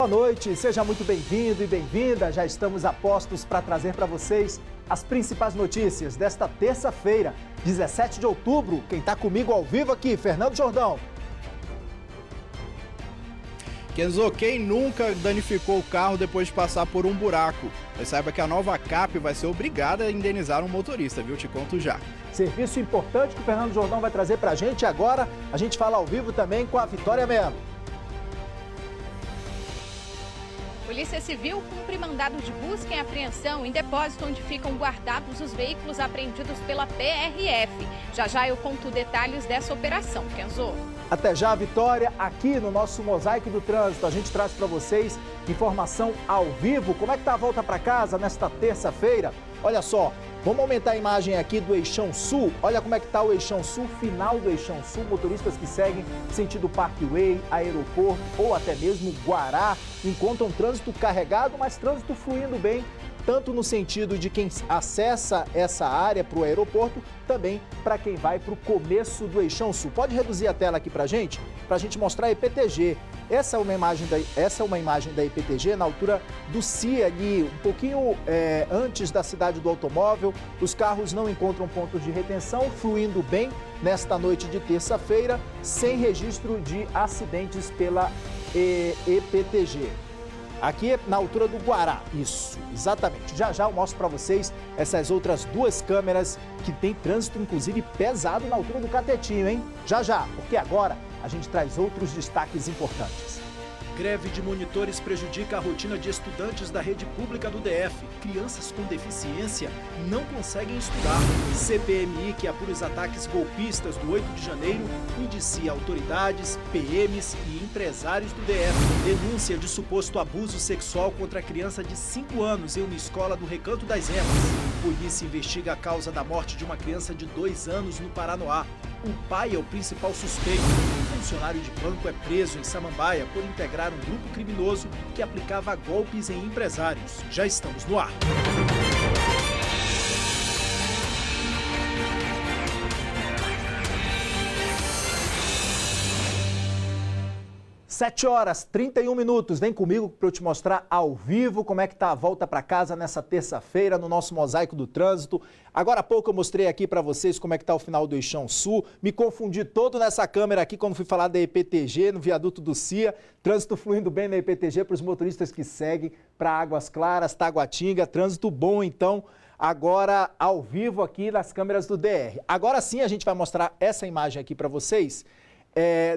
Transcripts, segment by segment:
Boa noite, seja muito bem-vindo e bem-vinda. Já estamos a postos para trazer para vocês as principais notícias desta terça-feira, 17 de outubro. Quem está comigo ao vivo aqui, Fernando Jordão. Kenzo, quem nunca danificou o carro depois de passar por um buraco? Mas saiba que a nova CAP vai ser obrigada a indenizar um motorista, viu? Te conto já. Serviço importante que o Fernando Jordão vai trazer para a gente. Agora a gente fala ao vivo também com a Vitória Melo. Polícia Civil cumpre mandado de busca e apreensão em depósito onde ficam guardados os veículos apreendidos pela PRF. Já eu conto detalhes dessa operação, Kenzo. Até já, Vitória. Aqui no nosso Mosaico do Trânsito, a gente traz para vocês informação ao vivo. Como é que tá a volta para casa nesta terça-feira? Olha só, vamos aumentar a imagem aqui do Eixão Sul. Olha como é que tá o Eixão Sul, final do Eixão Sul. Motoristas que seguem sentido Parkway, aeroporto ou até mesmo Guará encontram trânsito carregado, mas trânsito fluindo bem, tanto no sentido de quem acessa essa área para o aeroporto, também para quem vai para o começo do Eixão Sul. Pode reduzir a tela aqui para a gente mostrar a EPTG. Essa é uma imagem da EPTG na altura do CIA ali, um pouquinho antes da cidade do automóvel. Os carros não encontram pontos de retenção, fluindo bem nesta noite de terça-feira, sem registro de acidentes pela EPTG. Aqui é na altura do Guará, isso, exatamente. Já eu mostro para vocês essas outras duas câmeras que tem trânsito, inclusive, pesado na altura do Catetinho, hein? Já, porque agora a gente traz outros destaques importantes. Greve de monitores prejudica a rotina de estudantes da rede pública do DF. Crianças com deficiência não conseguem estudar. CPMI, que apura os ataques golpistas do 8 de janeiro, indicia autoridades, PMs e empresários do DF. Denúncia de suposto abuso sexual contra criança de 5 anos em uma escola do Recanto das Emas. Polícia investiga a causa da morte de uma criança de 2 anos no Paranoá. O pai é o principal suspeito. Um funcionário de banco é preso em Samambaia por integrar um grupo criminoso que aplicava golpes em empresários. Já estamos no ar. 7h31. Vem comigo para eu te mostrar ao vivo como é que tá a volta para casa nessa terça-feira no nosso Mosaico do Trânsito. Agora há pouco eu mostrei aqui para vocês como é que tá o final do Eixão Sul. Me confundi todo nessa câmera aqui quando fui falar da EPTG, no viaduto do CIA. Trânsito fluindo bem na EPTG para os motoristas que seguem para Águas Claras, Taguatinga. Trânsito bom, então, agora ao vivo aqui nas câmeras do DR. Agora sim a gente vai mostrar essa imagem aqui para vocês.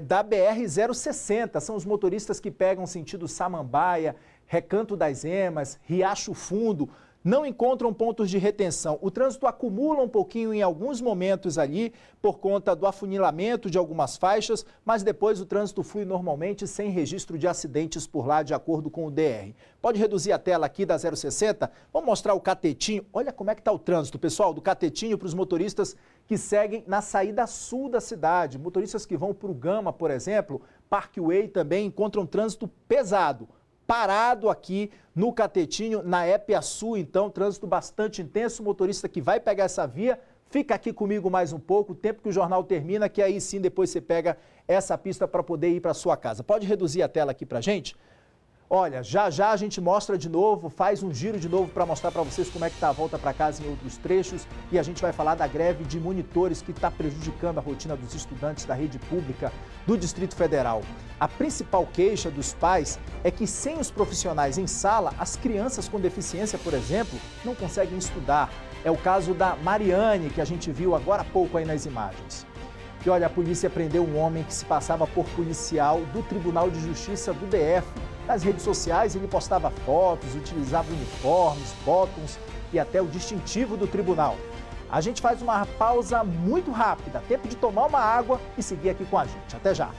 Da BR-060, são os motoristas que pegam sentido Samambaia, Recanto das Emas, Riacho Fundo, não encontram pontos de retenção. O trânsito acumula um pouquinho em alguns momentos ali, por conta do afunilamento de algumas faixas, mas depois o trânsito flui normalmente, sem registro de acidentes por lá, de acordo com o DR. Pode reduzir a tela aqui da 060? Vamos mostrar o Catetinho. Olha como é que está o trânsito, pessoal, do Catetinho para os motoristas que seguem na saída sul da cidade. Motoristas que vão para o Gama, por exemplo, Parkway também encontram trânsito pesado. Parado aqui no Catetinho, na Epiaçu, então, trânsito bastante intenso. O motorista que vai pegar essa via, fica aqui comigo mais um pouco, o tempo que o jornal termina, que aí sim depois você pega essa pista para poder ir para sua casa. Pode reduzir a tela aqui para a gente? Olha, já a gente mostra de novo, faz um giro de novo para mostrar para vocês como é que está a volta para casa em outros trechos. E a gente vai falar da greve de monitores que está prejudicando a rotina dos estudantes da rede pública do Distrito Federal. A principal queixa dos pais é que sem os profissionais em sala, as crianças com deficiência, por exemplo, não conseguem estudar. É o caso da Mariane, que a gente viu agora há pouco aí nas imagens. E olha, a polícia prendeu um homem que se passava por policial do Tribunal de Justiça do DF. Nas redes sociais ele postava fotos, utilizava uniformes, botões e até o distintivo do tribunal. A gente faz uma pausa muito rápida, tempo de tomar uma água e seguir aqui com a gente. Até já!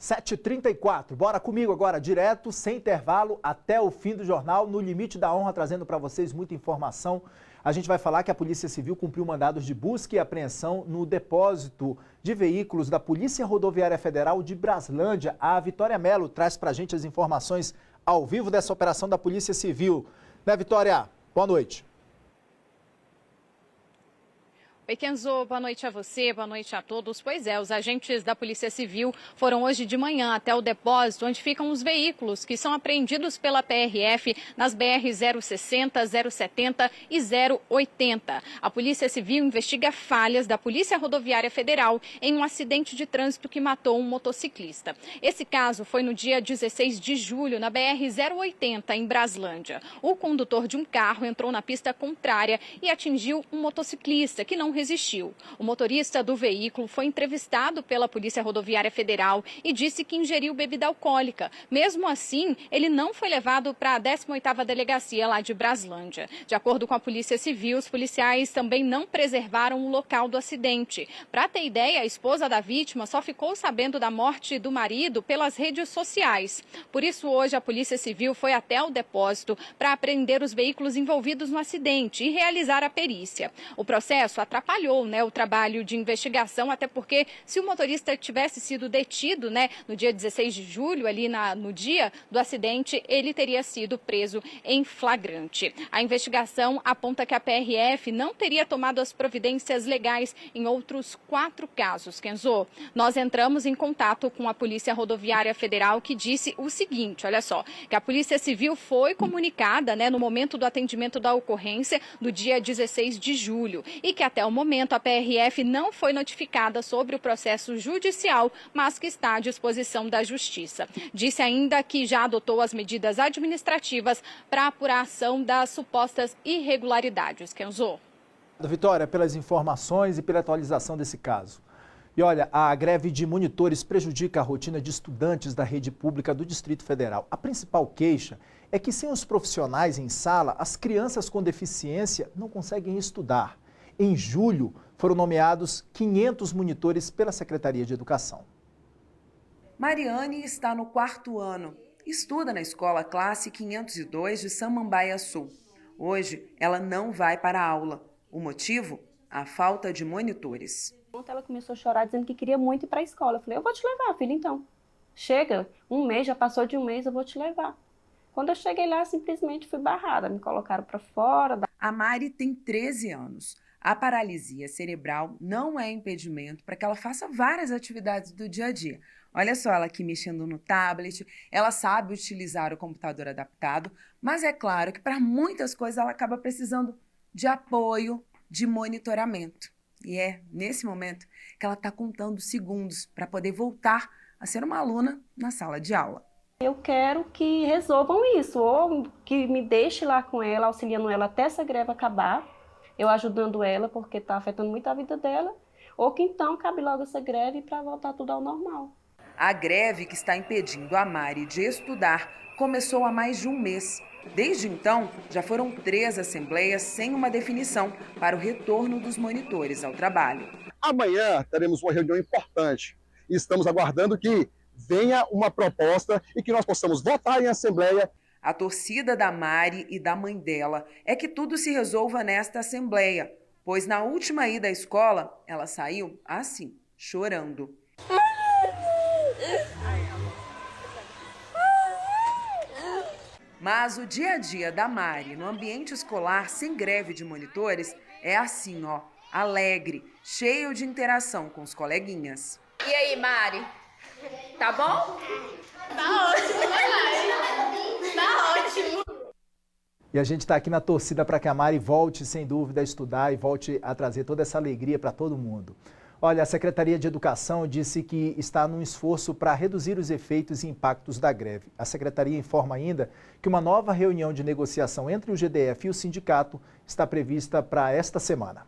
7h34, bora comigo agora, direto, sem intervalo, até o fim do jornal, no Limite da Honra, trazendo para vocês muita informação. A gente vai falar que a Polícia Civil cumpriu mandados de busca e apreensão no depósito de veículos da Polícia Rodoviária Federal de Braslândia. A Vitória Melo traz para a gente as informações ao vivo dessa operação da Polícia Civil. Né, Vitória? Boa noite. Oi, Kenzo, boa noite a você, boa noite a todos. Pois é, os agentes da Polícia Civil foram hoje de manhã até o depósito onde ficam os veículos que são apreendidos pela PRF nas BR 060, 070 e 080. A Polícia Civil investiga falhas da Polícia Rodoviária Federal em um acidente de trânsito que matou um motociclista. Esse caso foi no dia 16 de julho, na BR 080, em Braslândia. O condutor de um carro entrou na pista contrária e atingiu um motociclista que não resistiu. O motorista do veículo foi entrevistado pela Polícia Rodoviária Federal e disse que ingeriu bebida alcoólica. Mesmo assim, ele não foi levado para a 18ª Delegacia lá de Braslândia. De acordo com a Polícia Civil, os policiais também não preservaram o local do acidente. Para ter ideia, a esposa da vítima só ficou sabendo da morte do marido pelas redes sociais. Por isso, hoje, a Polícia Civil foi até o depósito para apreender os veículos envolvidos no acidente e realizar a perícia. O processo atrapalhou, o trabalho de investigação, até porque se o motorista tivesse sido detido, no dia 16 de julho, ali no dia do acidente, ele teria sido preso em flagrante. A investigação aponta que a PRF não teria tomado as providências legais em outros 4 casos. Kenzo, nós entramos em contato com a Polícia Rodoviária Federal, que disse o seguinte, olha só, que a Polícia Civil foi comunicada, no momento do atendimento da ocorrência do dia 16 de julho e que até o momento a PRF não foi notificada sobre o processo judicial, mas que está à disposição da Justiça. Disse ainda que já adotou as medidas administrativas para a apuração das supostas irregularidades. Kenzo. Vitória, pelas informações e pela atualização desse caso. E olha, a greve de monitores prejudica a rotina de estudantes da rede pública do Distrito Federal. A principal queixa é que sem os profissionais em sala, as crianças com deficiência não conseguem estudar. Em julho, foram nomeados 500 monitores pela Secretaria de Educação. Mariane está no 4º ano. Estuda na escola classe 502 de Samambaia Sul. Hoje, ela não vai para a aula. O motivo? A falta de monitores. Ontem ela começou a chorar dizendo que queria muito ir para a escola. Eu falei, eu vou te levar, filha, então. Chega, um mês, já passou de um mês, eu vou te levar. Quando eu cheguei lá, simplesmente fui barrada. Me colocaram para fora. A Mari tem 13 anos. A paralisia cerebral não é impedimento para que ela faça várias atividades do dia a dia. Olha só, ela aqui mexendo no tablet, ela sabe utilizar o computador adaptado, mas é claro que para muitas coisas ela acaba precisando de apoio, de monitoramento. E é nesse momento que ela está contando segundos para poder voltar a ser uma aluna na sala de aula. Eu quero que resolvam isso, ou que me deixe lá com ela, auxiliando ela até essa greve acabar, eu ajudando ela porque está afetando muito a vida dela, ou que então cabe logo essa greve para voltar tudo ao normal. A greve que está impedindo a Mari de estudar começou há mais de um mês. Desde então, já foram 3 assembleias sem uma definição para o retorno dos monitores ao trabalho. Amanhã teremos uma reunião importante e estamos aguardando que venha uma proposta e que nós possamos votar em assembleia. A torcida da Mari e da mãe dela é que tudo se resolva nesta assembleia, pois na última ida à escola, ela saiu assim, chorando. Mas o dia a dia da Mari no ambiente escolar sem greve de monitores é assim, alegre, cheio de interação com os coleguinhas. E aí, Mari? Tá bom? Tá ótimo, né, Mari? Tá ótimo. E a gente está aqui na torcida para que a Mari volte, sem dúvida, a estudar e volte a trazer toda essa alegria para todo mundo. Olha, a Secretaria de Educação disse que está num esforço para reduzir os efeitos e impactos da greve. A Secretaria informa ainda que uma nova reunião de negociação entre o GDF e o sindicato está prevista para esta semana.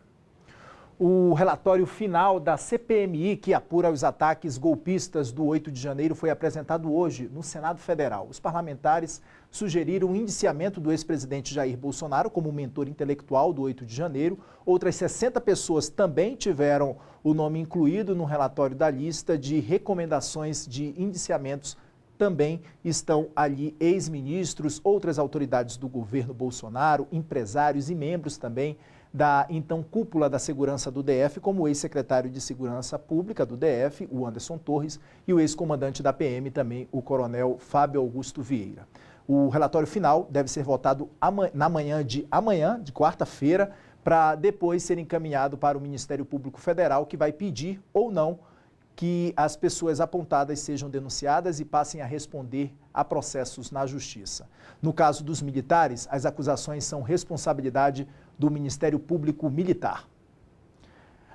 O relatório final da CPMI, que apura os ataques golpistas do 8 de janeiro, foi apresentado hoje no Senado Federal. Os parlamentares sugeriram o indiciamento do ex-presidente Jair Bolsonaro como mentor intelectual do 8 de janeiro. Outras 60 pessoas também tiveram o nome incluído no relatório da lista de recomendações de indiciamentos. Também estão ali ex-ministros, outras autoridades do governo Bolsonaro, empresários e membros também da então cúpula da segurança do DF, como o ex-secretário de Segurança Pública do DF, o Anderson Torres, e o ex-comandante da PM também, o coronel Fábio Augusto Vieira. O relatório final deve ser votado na manhã de quarta-feira, para depois ser encaminhado para o Ministério Público Federal, que vai pedir ou não que as pessoas apontadas sejam denunciadas e passem a responder a processos na Justiça. No caso dos militares, as acusações são responsabilidade do Ministério Público Militar.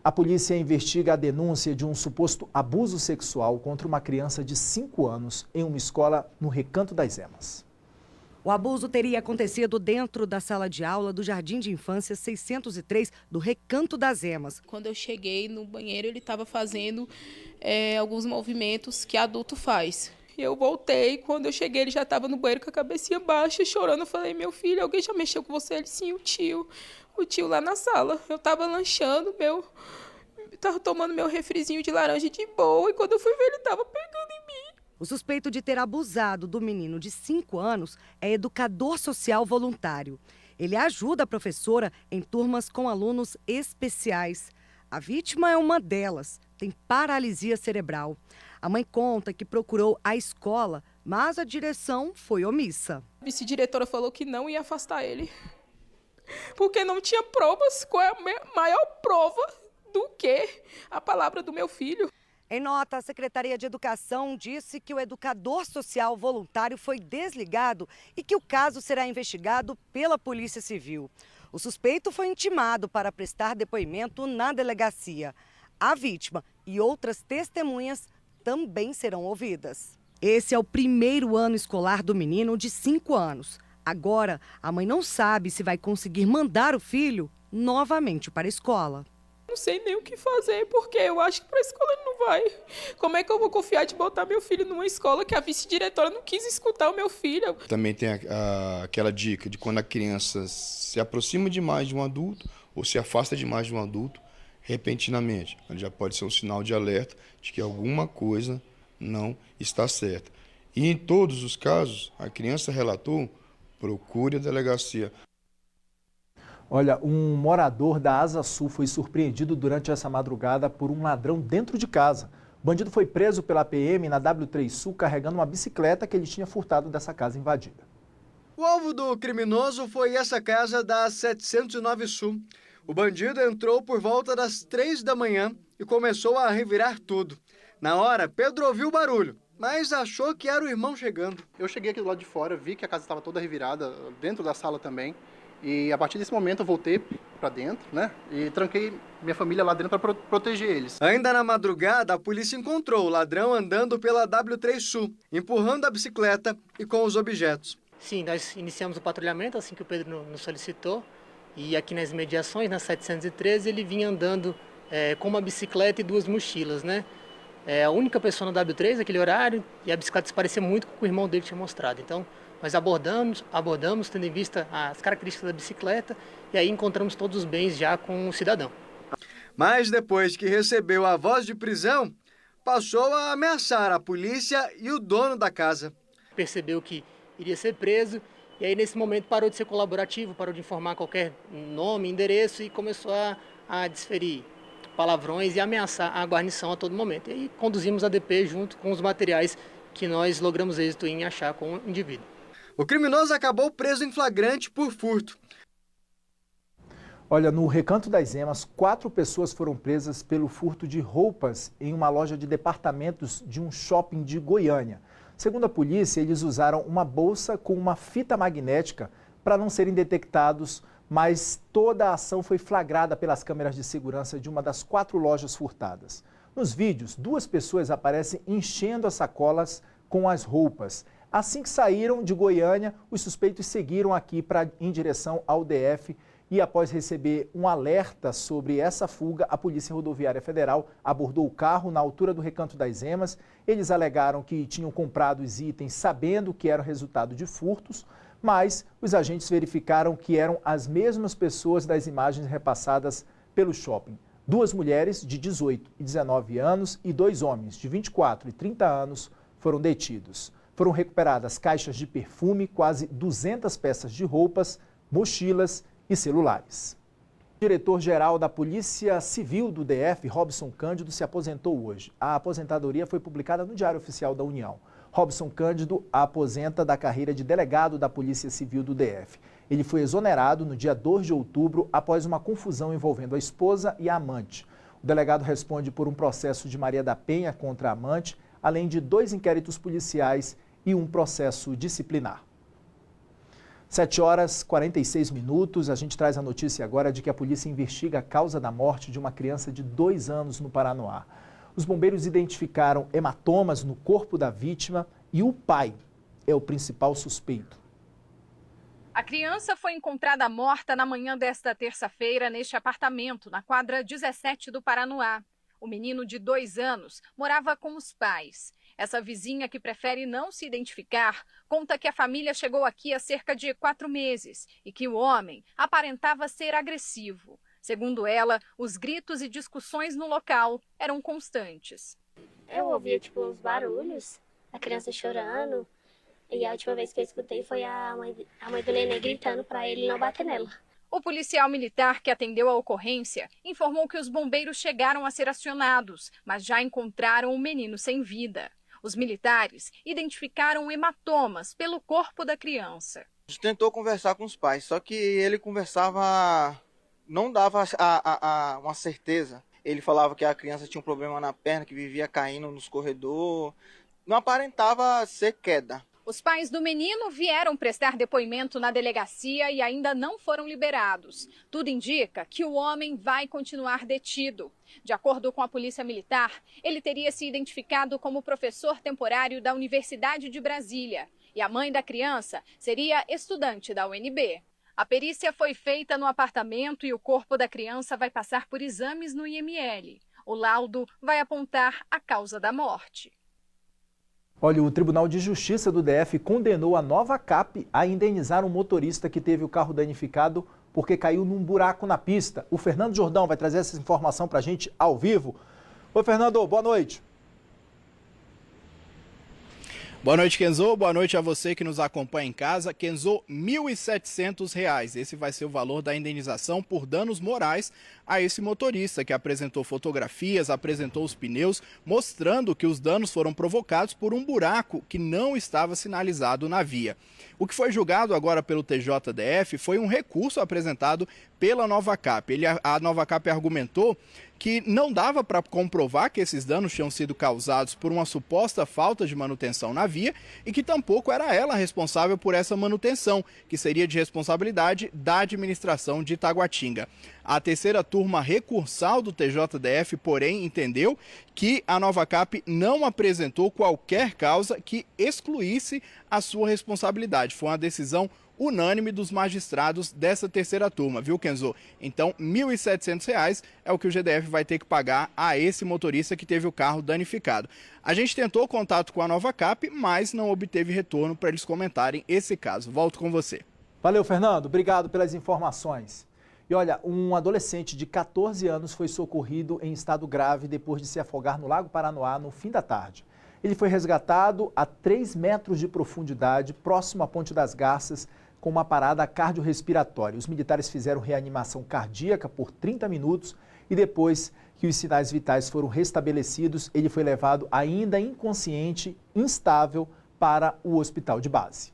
A polícia investiga a denúncia de um suposto abuso sexual contra uma criança de 5 anos em uma escola no Recanto das Emas. O abuso teria acontecido dentro da sala de aula do Jardim de Infância 603 do Recanto das Emas. Quando eu cheguei no banheiro, ele estava fazendo alguns movimentos que adulto faz. Eu voltei, quando eu cheguei, ele já estava no banheiro com a cabecinha baixa, chorando. Eu falei, meu filho, alguém já mexeu com você? Ele, sim, o tio lá na sala. Eu estava lanchando, estava tomando meu refrizinho de laranja de boa, e quando eu fui ver, ele estava pegando em mim. O suspeito de ter abusado do menino de 5 anos é educador social voluntário. Ele ajuda a professora em turmas com alunos especiais. A vítima é uma delas, tem paralisia cerebral. A mãe conta que procurou a escola, mas a direção foi omissa. A vice-diretora falou que não ia afastar ele, porque não tinha provas. Qual é a maior prova do que a palavra do meu filho? Em nota, a Secretaria de Educação disse que o educador social voluntário foi desligado e que o caso será investigado pela Polícia Civil. O suspeito foi intimado para prestar depoimento na delegacia. A vítima e outras testemunhas também serão ouvidas. Esse é o primeiro ano escolar do menino de 5 anos. Agora, a mãe não sabe se vai conseguir mandar o filho novamente para a escola. Não sei nem o que fazer, porque eu acho que para a escola ele não vai. Como é que eu vou confiar de botar meu filho numa escola que a vice-diretora não quis escutar o meu filho? Também tem aquela dica de quando a criança se aproxima demais de um adulto ou se afasta demais de um adulto, repentinamente. Já pode ser um sinal de alerta de que alguma coisa não está certa. E em todos os casos, a criança relatou, procure a delegacia. Olha, um morador da Asa Sul foi surpreendido durante essa madrugada por um ladrão dentro de casa. O bandido foi preso pela PM na W3 Sul carregando uma bicicleta que ele tinha furtado dessa casa invadida. O alvo do criminoso foi essa casa da 709 Sul. O bandido entrou por volta das 3 da manhã e começou a revirar tudo. Na hora, Pedro ouviu o barulho, mas achou que era o irmão chegando. Eu cheguei aqui do lado de fora, vi que a casa estava toda revirada, dentro da sala também. E a partir desse momento eu voltei para dentro, né? E tranquei minha família lá dentro para proteger eles. Ainda na madrugada, a polícia encontrou o ladrão andando pela W3 Sul, empurrando a bicicleta e com os objetos. Sim, nós iniciamos o patrulhamento assim que o Pedro nos solicitou. E aqui nas imediações, na 713, ele vinha andando com uma bicicleta e 2 mochilas, né? A única pessoa na W3 naquele horário, e a bicicleta se parecia muito com o que o irmão dele tinha mostrado. Então, nós abordamos tendo em vista as características da bicicleta, e aí encontramos todos os bens já com o cidadão. Mas depois que recebeu a voz de prisão, passou a ameaçar a polícia e o dono da casa. Percebeu que iria ser preso, e aí nesse momento parou de ser colaborativo, parou de informar qualquer nome, endereço, e começou a desferir palavrões e ameaçar a guarnição a todo momento. E aí conduzimos a DP junto com os materiais que nós logramos êxito em achar com o indivíduo. O criminoso acabou preso em flagrante por furto. Olha, no Recanto das Emas, 4 pessoas foram presas pelo furto de roupas em uma loja de departamentos de um shopping de Goiânia. Segundo a polícia, eles usaram uma bolsa com uma fita magnética para não serem detectados, mas toda a ação foi flagrada pelas câmeras de segurança de uma das 4 lojas furtadas. Nos vídeos, 2 pessoas aparecem enchendo as sacolas com as roupas. Assim que saíram de Goiânia, os suspeitos seguiram aqui em direção ao DF e após receber um alerta sobre essa fuga, a Polícia Rodoviária Federal abordou o carro na altura do Recanto das Emas. Eles alegaram que tinham comprado os itens sabendo que era resultado de furtos, mas os agentes verificaram que eram as mesmas pessoas das imagens repassadas pelo shopping. 2 mulheres de 18 e 19 anos e 2 homens de 24 e 30 anos foram detidos. Foram recuperadas caixas de perfume, quase 200 peças de roupas, mochilas e celulares. O diretor-geral da Polícia Civil do DF, Robson Cândido, se aposentou hoje. A aposentadoria foi publicada no Diário Oficial da União. Robson Cândido aposenta da carreira de delegado da Polícia Civil do DF. Ele foi exonerado no dia 2 de outubro após uma confusão envolvendo a esposa e a amante. O delegado responde por um processo de Maria da Penha contra a amante, além de 2 inquéritos policiais e um processo disciplinar. 7h46. A gente traz a notícia agora de que a polícia investiga a causa da morte de uma criança de 2 anos no Paranoá. Os bombeiros identificaram hematomas no corpo da vítima e o pai é o principal suspeito. A criança foi encontrada morta na manhã desta terça-feira neste apartamento, na quadra 17 do Paranoá. O menino de 2 anos morava com os pais. Essa vizinha, que prefere não se identificar, conta que a família chegou aqui há cerca de 4 meses e que o homem aparentava ser agressivo. Segundo ela, os gritos e discussões no local eram constantes. Eu ouvia, uns barulhos, a criança chorando, e a última vez que eu escutei foi a mãe do neném gritando para ele não bater nela. O policial militar que atendeu a ocorrência informou que os bombeiros chegaram a ser acionados, mas já encontraram o menino sem vida. Os militares identificaram hematomas pelo corpo da criança. A gente tentou conversar com os pais, só que ele conversava, não dava uma certeza. Ele falava que a criança tinha um problema na perna, que vivia caindo nos corredores. Não aparentava ser queda. Os pais do menino vieram prestar depoimento na delegacia e ainda não foram liberados. Tudo indica que o homem vai continuar detido. De acordo com a Polícia Militar, ele teria se identificado como professor temporário da Universidade de Brasília. E a mãe da criança seria estudante da UNB. A perícia foi feita no apartamento e o corpo da criança vai passar por exames no IML. O laudo vai apontar a causa da morte. Olha, o Tribunal de Justiça do DF condenou a Nova Cap a indenizar um motorista que teve o carro danificado porque caiu num buraco na pista. O Fernando Jordão vai trazer essa informação para a gente ao vivo. Oi, Fernando, boa noite. Boa noite, Kenzo. Boa noite a você que nos acompanha em casa. Kenzo, R$ 1.700. Esse vai ser o valor da indenização por danos morais a esse motorista que apresentou fotografias, apresentou os pneus, mostrando que os danos foram provocados por um buraco que não estava sinalizado na via. O que foi julgado agora pelo TJDF foi um recurso apresentado pela Nova Cap. A Nova Cap argumentou que não dava para comprovar que esses danos tinham sido causados por uma suposta falta de manutenção na via e que tampouco era ela responsável por essa manutenção, que seria de responsabilidade da administração de Taguatinga. A terceira turma recursal do TJDF, porém, entendeu que a Nova Cap não apresentou qualquer causa que excluísse a sua responsabilidade. Foi uma decisão unânime dos magistrados dessa terceira turma, viu, Kenzo? Então, R$ 1.700 é o que o GDF vai ter que pagar a esse motorista que teve o carro danificado. A gente tentou contato com a Nova Cap, mas não obteve retorno para eles comentarem esse caso. Volto com você. Valeu, Fernando. Obrigado pelas informações. E olha, um adolescente de 14 anos foi socorrido em estado grave depois de se afogar no Lago Paranoá no fim da tarde. Ele foi resgatado a 3 metros de profundidade, próximo à Ponte das Garças, com uma parada cardiorrespiratória. Os militares fizeram reanimação cardíaca por 30 minutos e depois que os sinais vitais foram restabelecidos, ele foi levado ainda inconsciente, instável, para o hospital de base.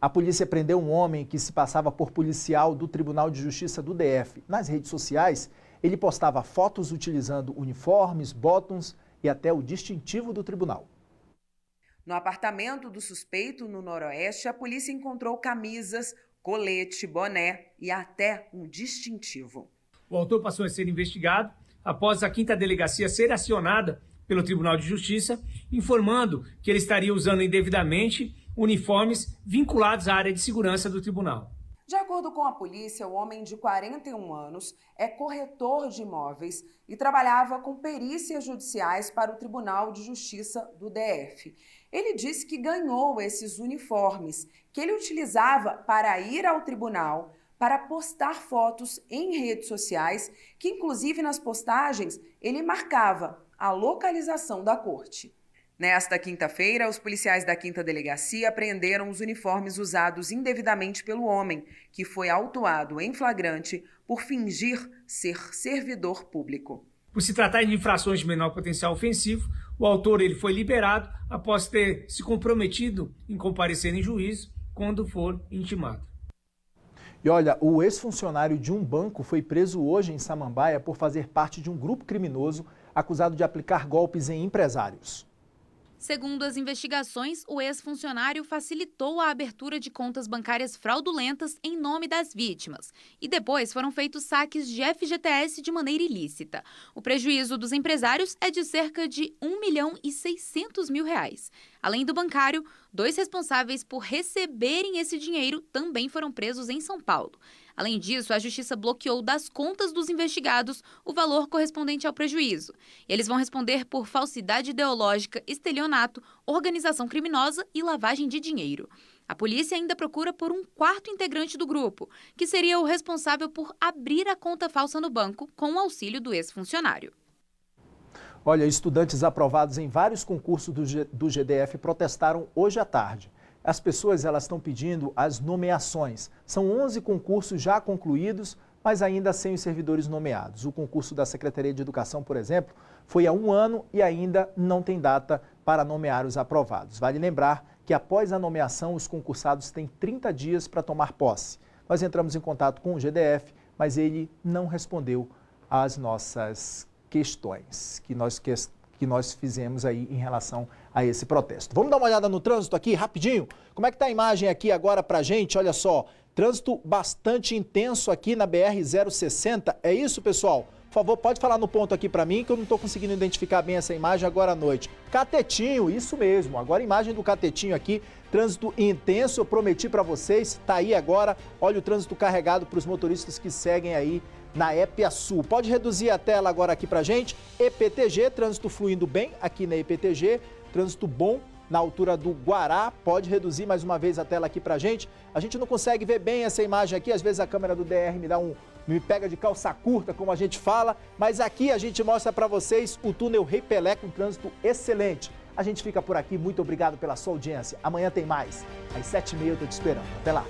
A polícia prendeu um homem que se passava por policial do Tribunal de Justiça do DF. Nas redes sociais, ele postava fotos utilizando uniformes, botões e até o distintivo do tribunal. No apartamento do suspeito, no Noroeste, a polícia encontrou camisas, colete, boné e até um distintivo. O autor passou a ser investigado após a 5ª Delegacia ser acionada pelo Tribunal de Justiça, informando que ele estaria usando indevidamente uniformes vinculados à área de segurança do tribunal. De acordo com a polícia, o homem de 41 anos é corretor de imóveis e trabalhava com perícias judiciais para o Tribunal de Justiça do DF. Ele disse que ganhou esses uniformes, que ele utilizava para ir ao tribunal, para postar fotos em redes sociais, que inclusive nas postagens ele marcava a localização da corte. Nesta quinta-feira, os policiais da 5ª Delegacia apreenderam os uniformes usados indevidamente pelo homem, que foi autuado em flagrante por fingir ser servidor público. Por se tratar de infrações de menor potencial ofensivo, o autor foi liberado após ter se comprometido em comparecer em juízo quando for intimado. E olha, o ex-funcionário de um banco foi preso hoje em Samambaia por fazer parte de um grupo criminoso acusado de aplicar golpes em empresários. Segundo as investigações, o ex-funcionário facilitou a abertura de contas bancárias fraudulentas em nome das vítimas. E depois foram feitos saques de FGTS de maneira ilícita. O prejuízo dos empresários é de cerca de R$1.600.000. Além do bancário, 2 responsáveis por receberem esse dinheiro também foram presos em São Paulo. Além disso, a Justiça bloqueou das contas dos investigados o valor correspondente ao prejuízo. Eles vão responder por falsidade ideológica, estelionato, organização criminosa e lavagem de dinheiro. A polícia ainda procura por um 4º integrante do grupo, que seria o responsável por abrir a conta falsa no banco com o auxílio do ex-funcionário. Olha, estudantes aprovados em vários concursos do GDF protestaram hoje à tarde. As pessoas estão pedindo as nomeações. São 11 concursos já concluídos, mas ainda sem os servidores nomeados. O concurso da Secretaria de Educação, por exemplo, foi há 1 ano e ainda não tem data para nomear os aprovados. Vale lembrar que após a nomeação, os concursados têm 30 dias para tomar posse. Nós entramos em contato com o GDF, mas ele não respondeu às nossas questões que nós fizemos aí em relação a esse protesto. Vamos dar uma olhada no trânsito aqui, rapidinho? Como é que está a imagem aqui agora pra gente? Olha só, trânsito bastante intenso aqui na BR-060. É isso, pessoal? Por favor, pode falar no ponto aqui para mim, que eu não estou conseguindo identificar bem essa imagem agora à noite. Catetinho, isso mesmo. Agora a imagem do Catetinho aqui, trânsito intenso, eu prometi para vocês, tá aí agora. Olha o trânsito carregado para os motoristas que seguem aí na EPASul. Pode reduzir a tela agora aqui pra gente. EPTG, trânsito fluindo bem aqui na EPTG, trânsito bom na altura do Guará. Pode reduzir mais uma vez a tela aqui pra gente. A gente não consegue ver bem essa imagem aqui, às vezes a câmera do DR me pega de calça curta, como a gente fala, mas aqui a gente mostra para vocês o túnel Rei Pelé com trânsito excelente. A gente fica por aqui, muito obrigado pela sua audiência. Amanhã tem mais, às 7h30 eu tô te esperando. Até lá.